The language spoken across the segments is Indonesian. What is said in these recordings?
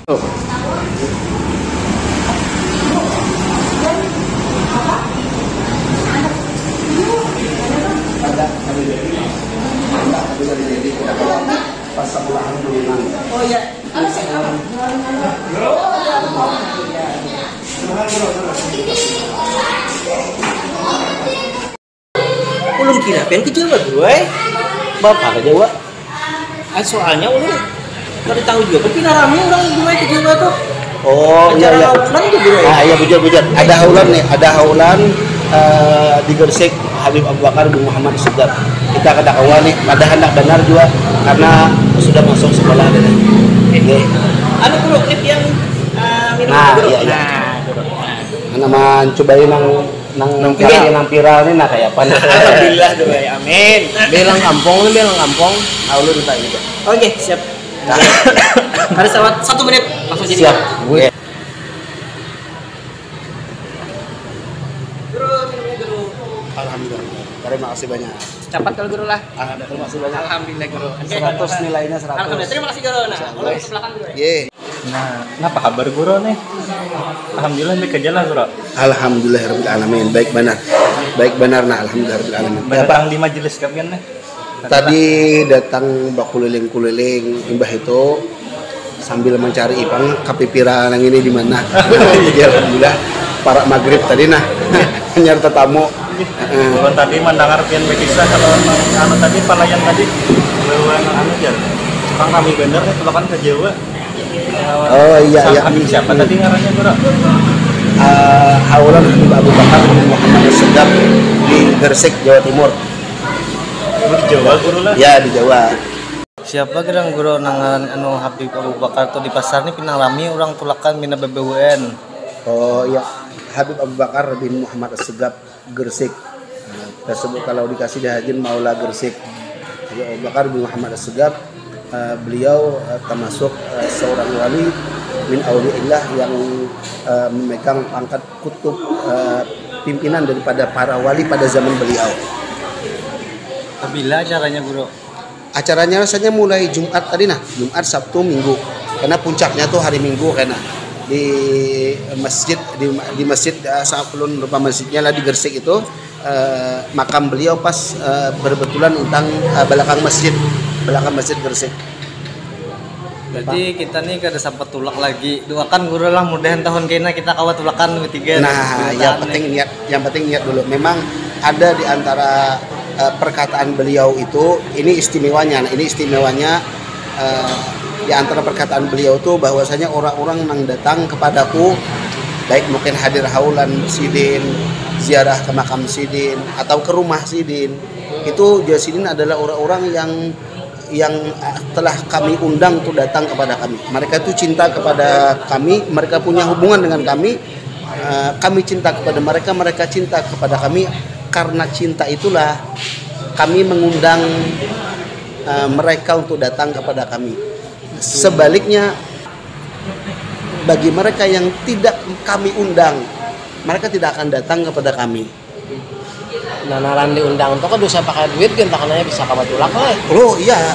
Pas sebelahan dulu. Oh iya. Ulun kira pengen ke Jawa gue. Bapak ke Jawa. Soalnya ulun nggak tahu juga. Tapi rame orang gue ke Jawa tuh. Oh iya iya. Nah iya bujur. Ada haulan nih, ada haulan di Gresik Habib Abu Bakar bin Muhammad Segap. Kita kada kawan nih, pada hendak benar juga karena sudah masuk sekolah dan ini. Ada bro klip yang minum bro. Iya. Nama cobain nang viral nih nah kayak apa? Alhamdulillah tuh ya, amin. Belang kampung. Aulu kita gitu. Oke, siap. Ada sawat 1 menit langsung jadi. Siap. Gue. Guru. Alhamdulillah. Terima kasih banyak. Cepat kalau guru lah. Terima kasih banyak. Alhamdulillah guru. 100 nilainya 100. Alhamdulillah, terima kasih guru. Nah, mulai ke belakang guru. Nah, apa kabar guru nih? Alhamdulillah baik aja lah guru. Alhamdulillahirabbil alamin. Baik benar nah alhamdulillahirabbil alamin. Datang di majelis kapan nih? Tadi datang kuliling imbah itu sambil mencari ipang kapipira yang ini di mana. Jadi alhamdulillah para maghrib tadi nah nyarta tamu. Tadi mendengar pian bekisa kalau anu tadi pelayan tadi leuweung anu jar. Orang kami bener nih tulokan ke Jawa. Oh iya. Habib siapa tadi ngarannya guru? Haulan Habib Abu Bakar bin Muhammad Segap di Gresik, Jawa Timur. Di Jawa guru lah. Ya di Jawa. Siapa gerang guru nangan anu Habib Abu Bakar tuh di pasar nih pinang rami orang tulakan mina BBWN. Oh iya, Habib Abu Bakar bin Muhammad Segap Gresik. Tersebut kalau dikasih dihajin Maula Gresik. Habib Abu Bakar bin Muhammad Segap, beliau termasuk seorang wali min auliillah yang memegang pangkat kutub pimpinan daripada para wali pada zaman beliau. Bila acaranya guru? Acaranya rasanya mulai Jumat tadi nah, Jumat, Sabtu, Minggu. Karena puncaknya tuh hari Minggu karena di masjid di masjid Sakulun rupa masjidnya lah di Gresik itu makam beliau pas berbetulan tentang belakang masjid Gresik. Berarti kita nih kada sempat tulak lagi. Doakan guru lah mudahan tahun kena kita kawat tulakan ketiga. Nah, yang penting niat dulu. Memang ada di antara perkataan beliau itu ini istimewanya. Di antara perkataan beliau itu bahwasanya orang-orang yang datang kepadaku baik mungkin hadir haulan sidin, ziarah ke makam sidin atau ke rumah sidin. Itu sidin adalah orang-orang yang telah kami undang untuk datang kepada kami. Mereka itu cinta kepada kami, mereka punya hubungan dengan kami. Kami cinta kepada mereka, mereka cinta kepada kami. Karena cinta itulah kami mengundang mereka untuk datang kepada kami. Sebaliknya bagi mereka yang tidak kami undang, mereka tidak akan datang kepada kami. Nah, naran diundang itu kan bisa pakai duit kan takannya bisa kabatulak lah. Oh iya,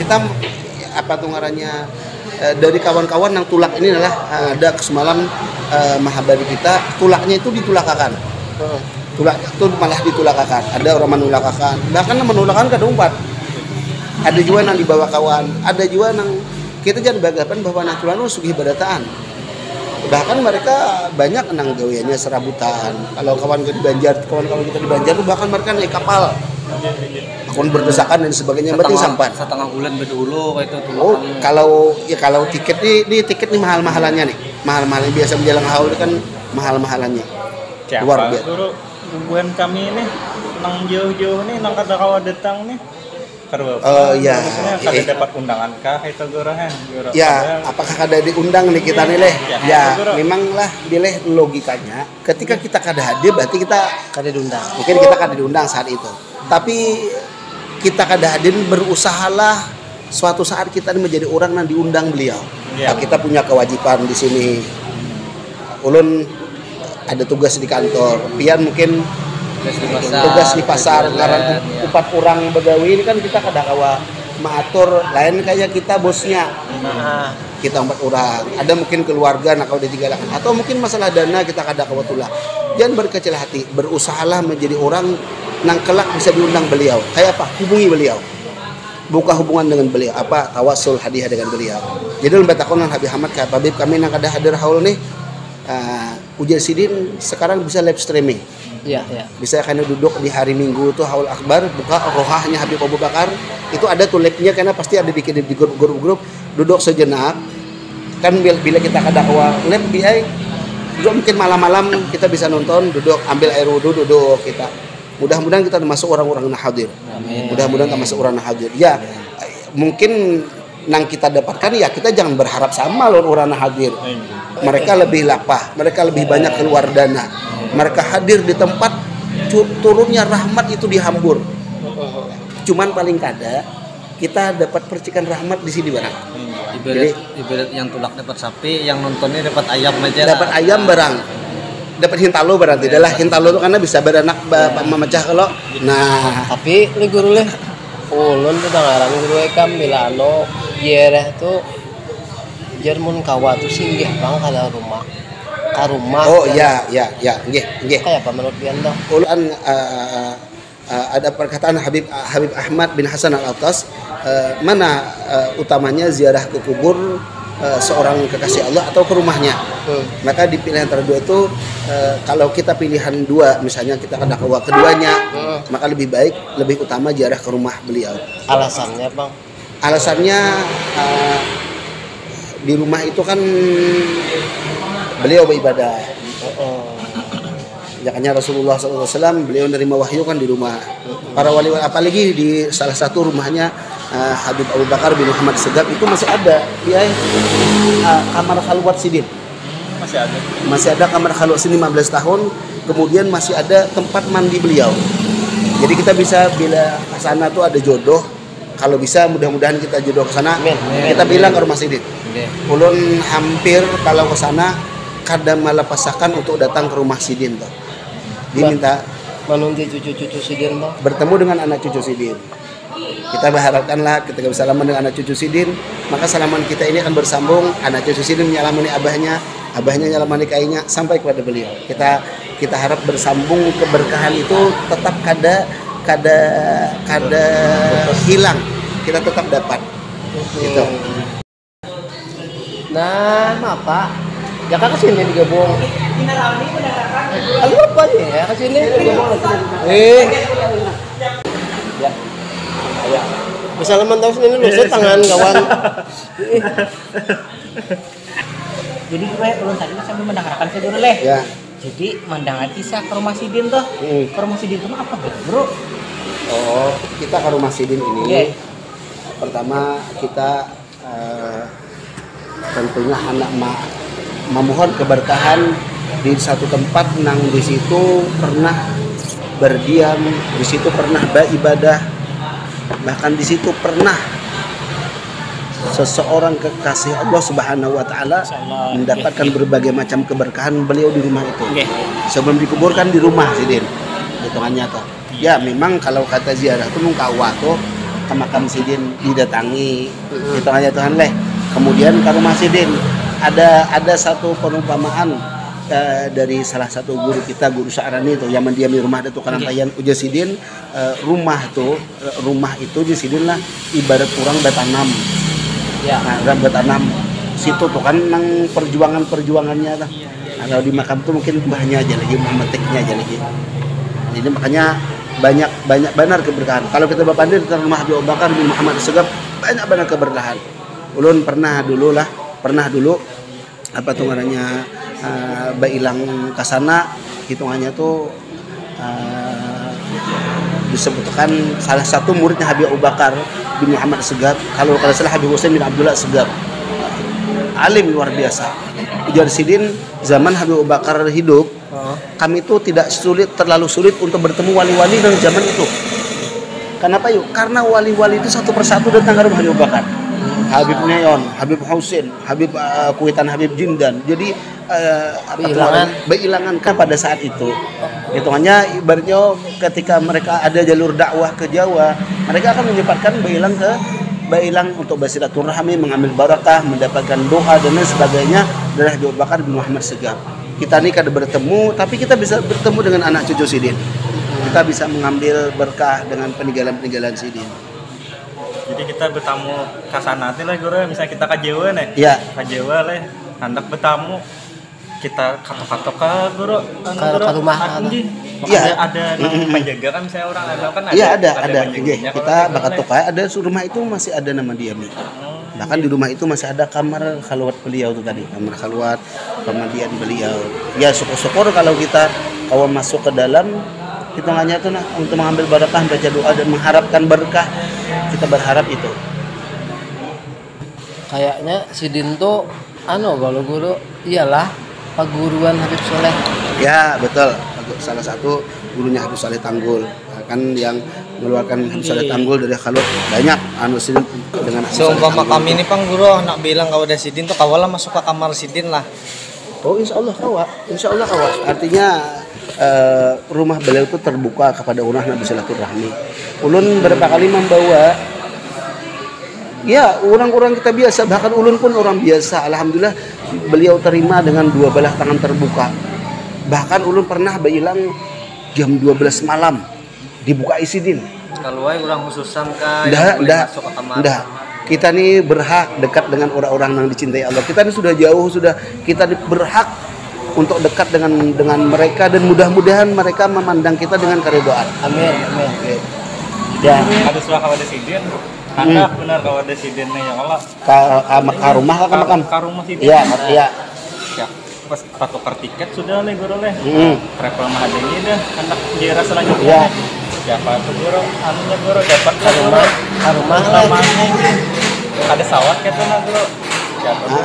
kita apa tuh ngarannya dari kawan-kawan yang tulak ini adalah ada semalam mahabari kita tulaknya itu ditulakakan. Tulak itu malah ditulakakan. Ada orang menulakakan, bahkan menulakakan ke dompet. Ada juga yang dibawa kawan, ada juga yang kita jangan beranggapan bahwa natural sugih badataan. Bahkan mereka banyak nang gaweannya serabutan. Kalau kawan kita di Banjar tuh bahkan mereka naik kapal. Akun berdesakan dan sebagainya penting sampan. Setengah bulan berdulu kayak itu. Oh, kalau tiket tiket nih mahal-mahalannya nih. Mahal-mahalnya biasa menjelang haul kan mahal-mahalannya. Luar biasa. Guru, hubungan kami ini nang jauh-jauh nih nang kata kawan datang nih. Oh iya. Kada dapat undangan kah itu guru? Ya, apakah kada diundang nih kita nih leh? Ya, memanglah bileh logikanya. Ketika kita kada hadir berarti kita Kada diundang. mungkin kita kada diundang saat itu. Tapi kita kada hadir berusahalah suatu saat kita menjadi orang yang diundang beliau. Nah, kita punya kewajiban di sini. Ulun ada tugas di kantor. Pian mungkin tugas di pasar ngaran 4 orang begawi ini kan kita kada kawa mengatur lain kayak kita bosnya. Nah, Kita 4 orang, ada mungkin keluarga nak kau ditinggalkan atau mungkin masalah dana kita kada kawatulah. Jangan berkecil hati, berusahalah menjadi orang nang kelak bisa diundang beliau. Kayak apa? Hubungi beliau. Buka hubungan dengan beliau, apa tawasul hadiah dengan beliau. Jadi lebih takonan Habib Ahmad ka Habib kami nang kada hadir haul nih. Ujar Sidin sekarang bisa live streaming. iya, iya. Bisa karena duduk di hari Minggu tuh haul akbar, buka rohahnya Habib Abu Bakar, itu ada tuh live-nya karena pasti ada bikin di grup-grup, duduk sejenak. Kan bila kita ke dakwah live BI juga mungkin malam-malam kita bisa nonton, duduk ambil air wudhu, duduk kita. Mudah-mudahan kita termasuk orang-orang yang hadir. Mudah-mudahan termasuk orang yang hadir. Ya, mungkin nang kita dapatkan ya kita jangan berharap sama loh orang yang hadir. Mereka lebih lapah, mereka lebih banyak keluar dana. Mereka hadir di tempat turunnya rahmat itu dihambur. Cuman paling kada kita dapat percikan rahmat di sini barang. Ibarat yang tulak dapat sapi, yang nontonnya dapat ayam aja. Dapat ayam barang. Dapat hintalo barang tidak lah. Hintalo itu karena bisa beranak memecah kalau. Nah, Tapi li guru leh ulun tuh dengaran guru ekam bilano yereh tuh Jermun kawa tuh singgih bang kada rumah. Ka rumah. oh ya, nggih. Kayak apa menurut pian dah? Ulan ada perkataan Habib Ahmad bin Hasan Al-Attas, mana utamanya ziarah ke kubur seorang kekasih Allah atau ke rumahnya. Maka dipilih antara dua itu, kalau kita pilihan dua, misalnya kita kada kawa keduanya, maka lebih baik, lebih utama ziarah ke rumah beliau. Alasannya bang? Alasannya di rumah itu kan beliau beribadah. Makanya Rasulullah SAW beliau menerima wahyu kan di rumah. Para wali apalagi di salah satu rumahnya Habib Abu Bakar bin Muhammad Segaf itu masih ada dia kamar khalwat sidin. Masih ada kamar khalwat sidin 15 tahun. Kemudian masih ada tempat mandi beliau. Jadi kita bisa bila ke sana tuh ada jodoh. Kalau bisa mudah-mudahan kita jodoh ke sana. Kita bilang ke rumah sidin. Ulun hampir kalau ke sana kadang malah pasakan untuk datang ke rumah sidin tuh. Diminta Menunti cucu-cucu Sidin bang? bertemu dengan anak cucu Sidin. Kita berharapkanlah ketika bersalaman dengan anak cucu Sidin, maka salaman kita ini akan bersambung. Anak cucu Sidin menyalamani abahnya, abahnya menyalamani kainya sampai kepada beliau. Kita harap bersambung keberkahan itu tetap kada hilang. Kita tetap dapat. Gitu. Nah, apa? Ya kan kesini digabung. Lalu apa nih ya kesini? Ya. Bersalaman tahu sini dulu tangan kawan. Jadi gue ulun tadi sambil mendengarkan ke dulu leh. Ya. Jadi mendengar kisah ke rumah Sidin tuh. Ke rumah Sidin tuh apa bro? Oh, kita ke rumah Sidin ini. Iya. Pertama kita tentunya anak memohon keberkahan di satu tempat nang di situ pernah berdiam, di situ pernah beribadah, bahkan di situ pernah seseorang kekasih Allah Subhanahu wa taala mendapatkan berbagai macam keberkahan beliau di rumah itu. Sebelum dikuburkan di rumah Sidin. Hitungannya tuh. Ya memang kalau kata ziarah itu mungkawa tuh ke makam Sidin didatangi. Hitungannya Tuhan leh. Kemudian ke rumah Sidin ada satu perumpamaan dari salah satu guru kita, guru Sya'rani itu yang mendiam di rumah Datuk Kalampayan Uja Sidin. Rumah itu di Sidin lah ibarat orang bertanam. Ya, orang bertanam situ tuh kan nang perjuangannya lah. Kalau di makam tuh mungkin buahnya aja lagi, memetiknya aja lagi. Jadi makanya banyak benar keberkahan. Kalau kita berpandir di rumah Habib Abu Bakar bin Muhammad Segaf, banyak benar keberkahan. Ulun pernah dulu apa tuh namanya bailang kasana, hitungannya tuh disebutkan salah satu muridnya Habib Abu Bakar bin Muhammad Segaf, kalau salah Habib Husain bin Abdullah Segaf, alim luar biasa. Ujar Sidin zaman Habib Abu Bakar hidup, kami itu tidak terlalu sulit untuk bertemu wali-wali dalam zaman itu. Kenapa yuk? Karena wali-wali itu satu persatu datang ke rumah Habib Abu Bakar. Habib Neon, Habib Husain, Habib Kuitan, Habib Jindan. Jadi beilangan kan pada saat itu. Hitungannya ibaratnya ketika mereka ada jalur dakwah ke Jawa, mereka akan menyempatkan beilang ke bailang untuk bersilaturahmi, mengambil barakah, mendapatkan doa dan lain sebagainya dari Habib Abu Bakar bin Muhammad Segaf. Kita ini kada bertemu, tapi kita bisa bertemu dengan anak cucu Sidin. Kita bisa mengambil berkah dengan peninggalan-peninggalan Sidin. Jadi kita bertamu ke sana lah guru, misalnya kita ke Jawa nih. Iya. Ke Jawa lah, hendak bertamu kita katok-katok ke guru, Ke rumah. Iya. Ada yang penjaga kan, misalnya orang ada kan ada. Iya ada. penjaganya. Kita bakat tokai ada rumah itu masih ada nama dia Mi. Bahkan di rumah itu masih ada kamar khalwat beliau tuh tadi, kamar khalwat pemandian beliau. Ya syukur-syukur kalau kita masuk ke dalam hitungannya tuh untuk mengambil barakah, baca doa dan mengharapkan berkah. Kita berharap itu. Kayaknya Sidin tuh kalau guru iyalah paguruan Habib Soleh. Ya betul. Salah satu gurunya Habib Saleh Tanggul, kan yang mengeluarkan Habib Saleh Tanggul dari khalwat banyak Sidin dengan Habib Saleh Seumpama Tanggul. kami ini Pang Guru nak bilang kalau ada Sidin tuh kawalah masuk ke kamar Sidin lah. Oh insya Allah kawa. Artinya rumah beliau itu terbuka kepada orang yang bersilaturahmi. Ulun berapa kali membawa ya orang-orang kita biasa, bahkan ulun pun orang biasa. Alhamdulillah beliau terima dengan dua belah tangan terbuka. Bahkan ulun pernah bilang jam 12 malam dibuka Sidin. Kalau orang khususan yang boleh masuk ke kamar. Nggak. Kita nih berhak dekat dengan orang-orang yang dicintai Allah. Kita ini sudah jauh, kita berhak untuk dekat dengan mereka dan mudah-mudahan mereka memandang kita dengan keridhaan. Amin. Ya, Ada surah kawadah Sidin. Hendak benar kawadah Sidin nih ya Allah. ke rumah ke makam. Ke rumah Sidin. Iya. Ya, pas tukar tiket sudah leh guru leh. Travel mah ada ini dah. Hendak daerah selanjutnya. Iya. Siapa tuh guru? Anunya guru dapat lah guru. Rumah Namanya ini. Ada sawat gitu nah guru. Siapa tuh?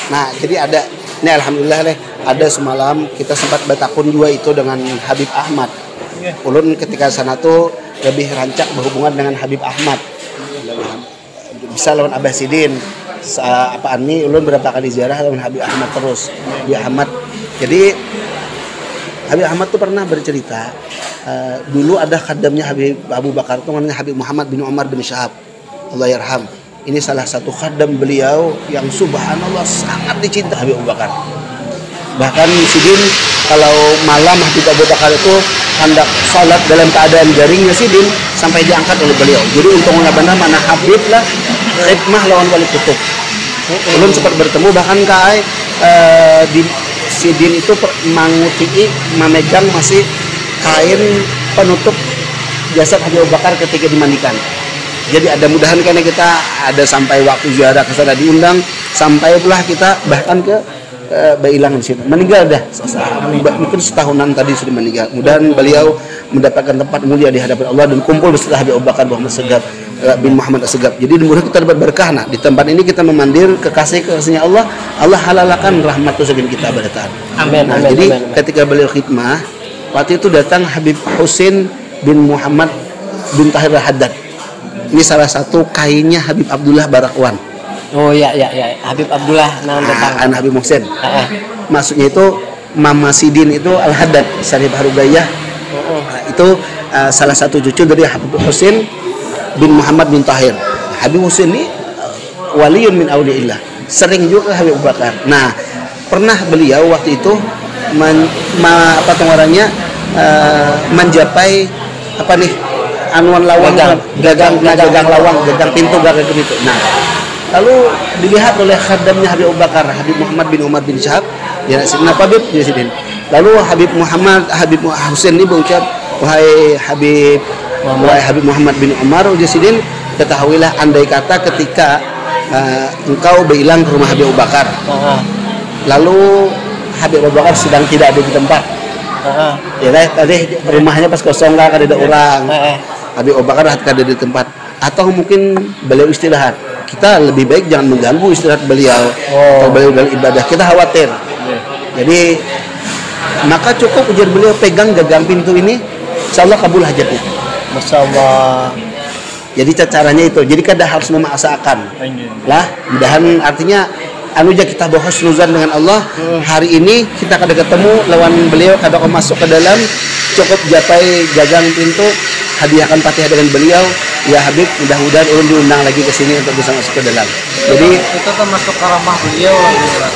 Nah, jadi ada. Ini alhamdulillah leh, ada semalam kita sempat bertakun juga itu dengan Habib Ahmad. Iya. Ulun ketika sana tuh lebih rancak berhubungan dengan Habib Ahmad. Bisa lawan Abah Sidin. Apaan nih ulun berapa kali ziarah lawan Habib Ahmad terus. Habib Ahmad. Jadi Habib Ahmad tuh pernah bercerita dulu ada khadamnya Habib Abu Bakar tuh namanya Habib Muhammad bin Umar bin Syahab. Allah yarham. Ini salah satu khadam beliau yang subhanallah sangat dicinta Habib Abu Bakar. Bahkan Sidin kalau malam Habib Abu Bakar itu hendak salat dalam keadaan garingnya Sidin sampai diangkat oleh beliau. Jadi untungnya benar mana Habib lah khidmah lawan wali kutub. Belum sempat bertemu bahkan kai di Sidin itu memegang masih kain penutup jasad Habib Abu Bakar ketika dimandikan. Jadi ada mudahan karena kita ada sampai waktu ziarah ke sana diundang, sampai pula kita bahkan ke Bailang di situ. Meninggal dah, mungkin setahunan tadi sudah meninggal. Mudahan beliau mendapatkan tempat mulia di hadapan Allah dan kumpul beserta Habib Abu Bakar Muhammad Segaf bin Muhammad Segaf. Jadi mudah kita dapat berkah. Nah, di tempat ini kita memandir kekasihnya Allah. Allah halalkan rahmat segala kita berdataan. Amin. Nah, jadi ketika beliau khidmah, waktu itu datang Habib Husain bin Muhammad bin Tahir Haddad. Ini salah satu kainnya Habib Abdullah Barakwan. Oh ya, Habib Abdullah datang. Anak Habib Muhsin. Maksudnya itu Mama Sidin itu Al-Haddad Syarif Harugayah. Itu salah satu cucu dari Habib Husain bin Muhammad bin Tahir. Habib Husain ini waliun min auliillah. Sering juga Habib Abu Bakar. Nah, pernah beliau waktu itu mencapai anuan lawang gagang lawang, gagang pintu gagang itu. Nah, lalu dilihat oleh khadamnya Habib Abu Bakar, Habib Muhammad bin Umar bin Syahab. Ya, kenapa Habib dia Sidin? Lalu Habib Husain ini berucap, wahai Habib Muhammad bin Umar Sidin, ketahuilah andai kata ketika engkau berhilang ke rumah Habib Abu Bakar, lalu Habib Abu Bakar sedang tidak ada di tempat. Ya tadi rumahnya pas kosong lah, ada orang. Habib Abu Bakar ada di tempat, atau mungkin beliau istirahat. Kita lebih baik jangan mengganggu istirahat beliau atau beliau dalam ibadah. Kita khawatir. Jadi maka cukup ujar beliau pegang gagang pintu ini, insyaallah kabul hajatnya. Masyaallah. Jadi caranya itu. Jadi kada harus memaksakan. Lah, mudahan artinya anuja kita berhusnuzan dengan Allah. Hari ini kita kada ketemu lawan beliau, kada masuk ke dalam, cukup japai gagang pintu, hadiahkan Fatihah dengan beliau. Ya Habib, mudah-mudahan ulun diundang lagi ke sini untuk bisa masuk ke dalam. Jadi itu termasuk karamah beliau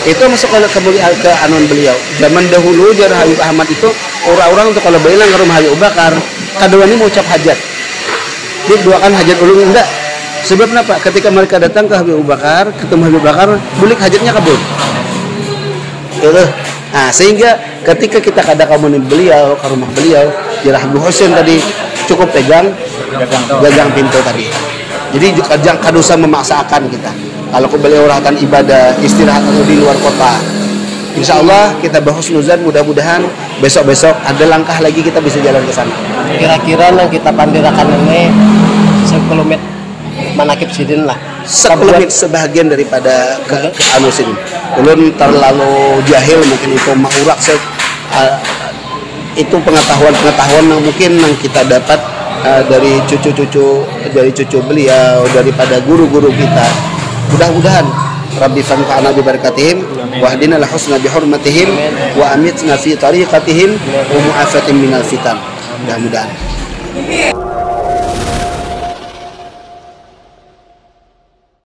itu masuk ke anuan beliau. Zaman dahulu jar Habib Ahmad itu orang-orang untuk kalau bilang ke rumah Habib Abu Bakar, kadang ini mau ucap hajat. Dia doakan hajat ulun enggak. Sebab kenapa? Ketika mereka datang ke Habib Abu Bakar, ketemu Habib Abu Bakar, bulik hajatnya kabul. Gitu. Nah, sehingga ketika kita kada kamu beliau ke rumah beliau, jar Habib Husain tadi cukup pegang gagang pintu tadi. Jadi jangan kadosa memaksakan kita. Kalau ke beliau rahatan ibadah, istirahat atau di luar kota. Insya Allah kita bahusnuzan, mudah-mudahan besok-besok ada langkah lagi kita bisa jalan ke sana. Kira-kira yang kita pandirakan ini sekilometer manakib sidin lah. Sekelumit sebahagian daripada ke anu sidin. Ulun terlalu jahil mungkin itu maurak itu pengetahuan yang mungkin yang kita dapat dari cucu beliau, daripada guru-guru kita. Mudah-mudahan Rabbi fanfa'na bi barakatihim wa hdina la husna bi hurmatihim wa amitna fi tariqatihim wa mu'afatin minal fitan. Mudah-mudahan.